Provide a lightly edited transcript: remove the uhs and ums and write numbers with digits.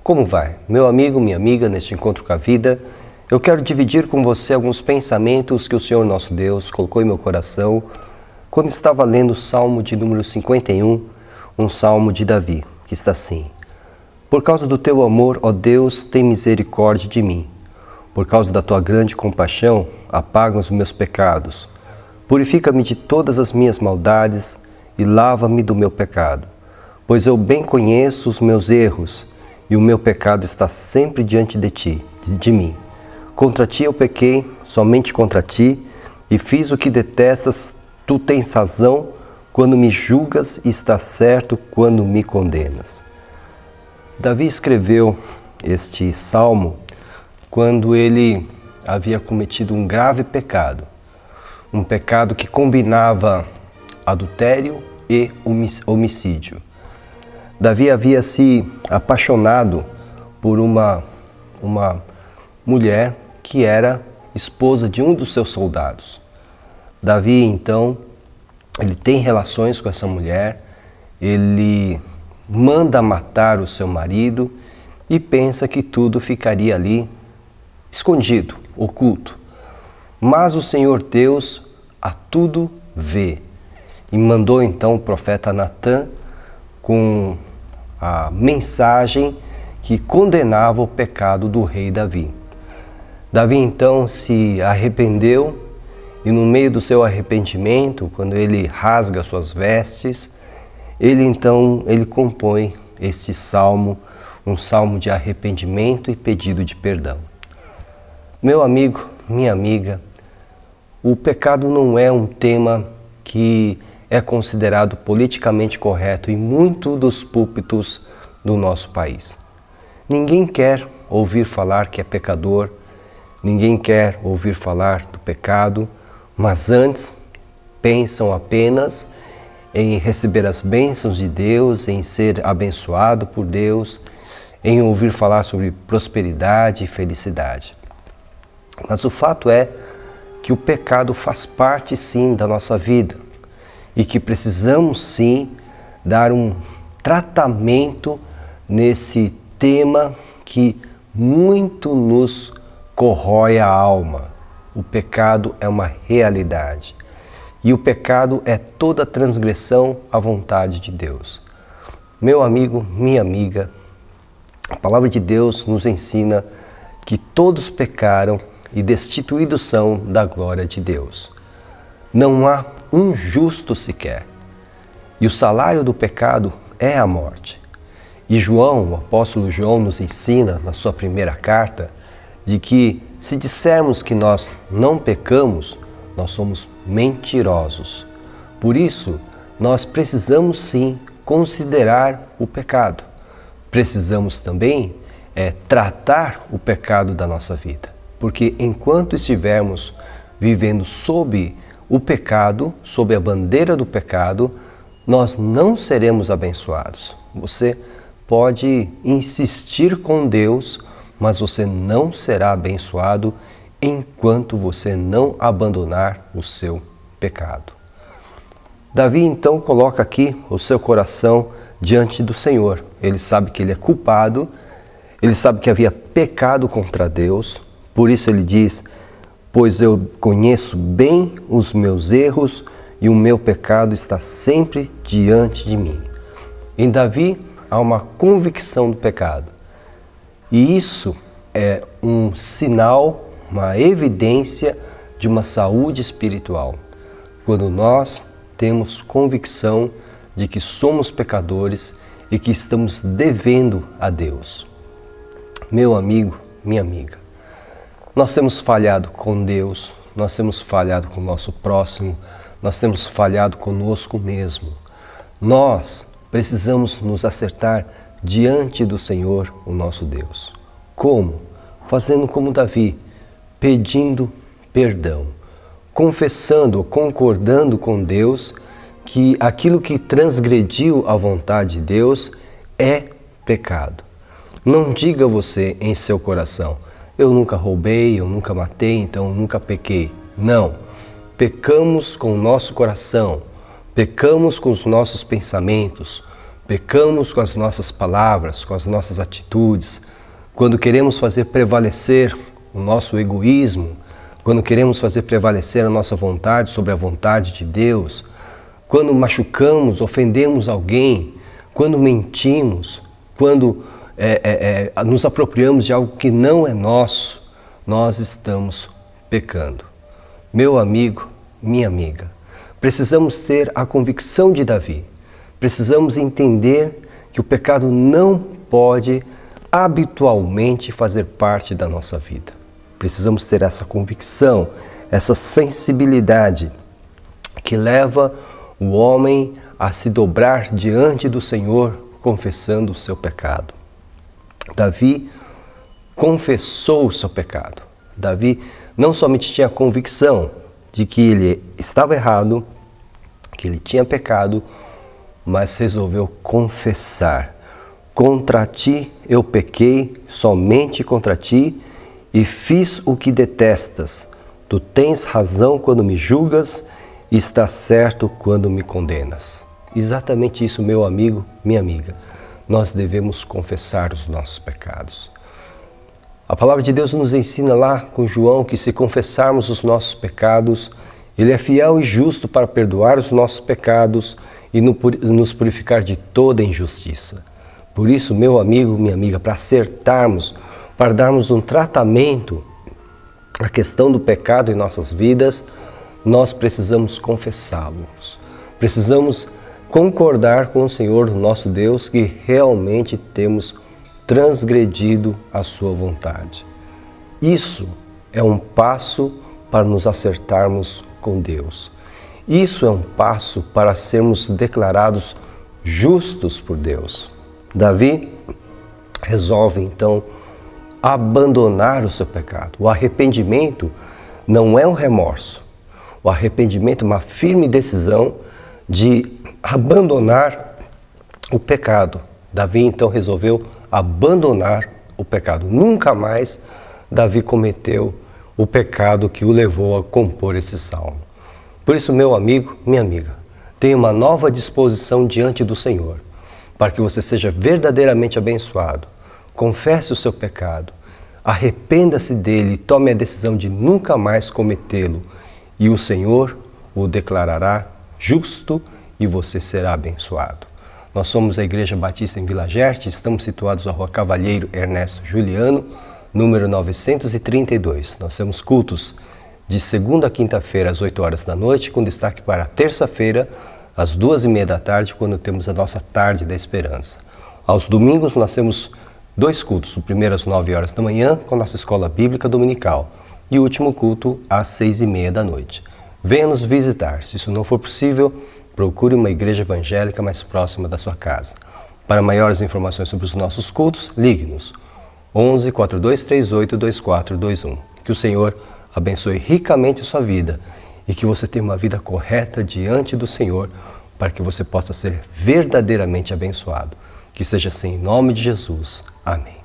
Como vai? Meu amigo, minha amiga, neste encontro com a vida, eu quero dividir com você alguns pensamentos que o Senhor nosso Deus colocou em meu coração quando estava lendo o Salmo de número 51, um Salmo de Davi, que está assim: Por causa do teu amor, ó Deus, tem misericórdia de mim. Por causa da tua grande compaixão, apaga os meus pecados. Purifica-me de todas as minhas maldades e lava-me do meu pecado. Pois eu bem conheço os meus erros, e o meu pecado está sempre diante de mim. Contra ti eu pequei, somente contra ti, e fiz o que detestas. Tu tens razão quando me julgas e estás certo quando me condenas. Davi escreveu este salmo quando ele havia cometido um grave pecado. Um pecado que combinava adultério e homicídio. Davi havia se apaixonado por uma mulher que era esposa de um dos seus soldados. Davi, então, ele tem relações com essa mulher, ele manda matar o seu marido e pensa que tudo ficaria ali escondido, oculto. Mas o Senhor Deus a tudo vê e mandou então o profeta Natã com a mensagem que condenava o pecado do rei Davi. Davi então se arrependeu e no meio do seu arrependimento, quando ele rasga suas vestes, ele compõe esse salmo, um salmo de arrependimento e pedido de perdão. Meu amigo, minha amiga, o pecado não é um tema que é considerado politicamente correto em muitos dos púlpitos do nosso país. Ninguém quer ouvir falar que é pecador, ninguém quer ouvir falar do pecado, mas antes pensam apenas em receber as bênçãos de Deus, em ser abençoado por Deus, em ouvir falar sobre prosperidade e felicidade. Mas o fato é que o pecado faz parte sim da nossa vida e que precisamos sim dar um tratamento nesse tema que muito nos corrói a alma. O pecado é uma realidade e o pecado é toda transgressão à vontade de Deus. Meu amigo, minha amiga, a palavra de Deus nos ensina que todos pecaram e destituídos são da glória de Deus. Não há um justo sequer. E o salário do pecado é a morte. E João, o apóstolo João, nos ensina na sua primeira carta de que se dissermos que nós não pecamos, nós somos mentirosos. Por isso, nós precisamos sim considerar o pecado. Precisamos também tratar o pecado da nossa vida. Porque enquanto estivermos vivendo sob o pecado, sob a bandeira do pecado, nós não seremos abençoados. Você pode insistir com Deus, mas você não será abençoado enquanto você não abandonar o seu pecado. Davi então coloca aqui o seu coração diante do Senhor. Ele sabe que ele é culpado, ele sabe que havia pecado contra Deus, por isso ele diz: Pois eu conheço bem os meus erros e o meu pecado está sempre diante de mim. Em Davi há uma convicção do pecado. E isso é um sinal, uma evidência de uma saúde espiritual. Quando nós temos convicção de que somos pecadores e que estamos devendo a Deus. Meu amigo, minha amiga, nós temos falhado com Deus, nós temos falhado com o nosso próximo, nós temos falhado conosco mesmo. Nós precisamos nos acertar diante do Senhor, o nosso Deus. Como? Fazendo como Davi, pedindo perdão, confessando, concordando com Deus que aquilo que transgrediu a vontade de Deus é pecado. Não diga você em seu coração: eu nunca roubei, eu nunca matei, então eu nunca pequei. Não. Pecamos com o nosso coração, pecamos com os nossos pensamentos, Pecamos com as nossas palavras, com as nossas atitudes, quando queremos fazer prevalecer o nosso egoísmo, quando queremos fazer prevalecer a nossa vontade sobre a vontade de Deus, quando machucamos, ofendemos alguém, quando mentimos, quando nos apropriamos de algo que não é nosso, nós estamos pecando. Meu amigo, minha amiga, precisamos ter a convicção de Davi. Precisamos entender que o pecado não pode habitualmente fazer parte da nossa vida. Precisamos ter essa convicção, essa sensibilidade que leva o homem a se dobrar diante do Senhor, confessando o seu pecado. Davi confessou o seu pecado. Davi não somente tinha a convicção de que ele estava errado, que ele tinha pecado, mas resolveu confessar. Contra ti eu pequei, somente contra ti, e fiz o que detestas. Tu tens razão quando me julgas, e estás certo quando me condenas. Exatamente isso, meu amigo, minha amiga. Nós devemos confessar os nossos pecados. A palavra de Deus nos ensina lá com João que se confessarmos os nossos pecados, Ele é fiel e justo para perdoar os nossos pecados e nos purificar de toda injustiça. Por isso, meu amigo, minha amiga, para acertarmos, para darmos um tratamento à questão do pecado em nossas vidas, nós precisamos confessá-los. Precisamos concordar com o Senhor, nosso Deus, que realmente temos transgredido a sua vontade. Isso é um passo para nos acertarmos com Deus. Isso é um passo para sermos declarados justos por Deus. Davi resolve então abandonar o seu pecado. O arrependimento não é um remorso. O arrependimento é uma firme decisão de abandonar o pecado. Davi então resolveu abandonar o pecado. Nunca mais Davi cometeu o pecado que o levou a compor esse salmo. Por isso, meu amigo, minha amiga, tenha uma nova disposição diante do Senhor, para que você seja verdadeiramente abençoado. Confesse o seu pecado, arrependa-se dele e tome a decisão de nunca mais cometê-lo, e o Senhor o declarará justo e você será abençoado. Nós somos a Igreja Batista em Vila Gerte, estamos situados na Rua Cavalheiro Ernesto Juliano, número 932. Nós temos cultos de segunda a quinta-feira às 8 horas da noite, com destaque para terça-feira às 2h30 da tarde, quando temos a nossa Tarde da Esperança. Aos domingos nós temos 2 cultos, o primeiro às 9 horas da manhã, com a nossa Escola Bíblica Dominical, e o último culto às 6h30 da noite. Venha nos visitar. Se isso não for possível, procure uma igreja evangélica mais próxima da sua casa. Para maiores informações sobre os nossos cultos, ligue-nos 11 4238 2421. Que o Senhor abençoe ricamente a sua vida e que você tenha uma vida correta diante do Senhor, para que você possa ser verdadeiramente abençoado. Que seja assim em nome de Jesus. Amém.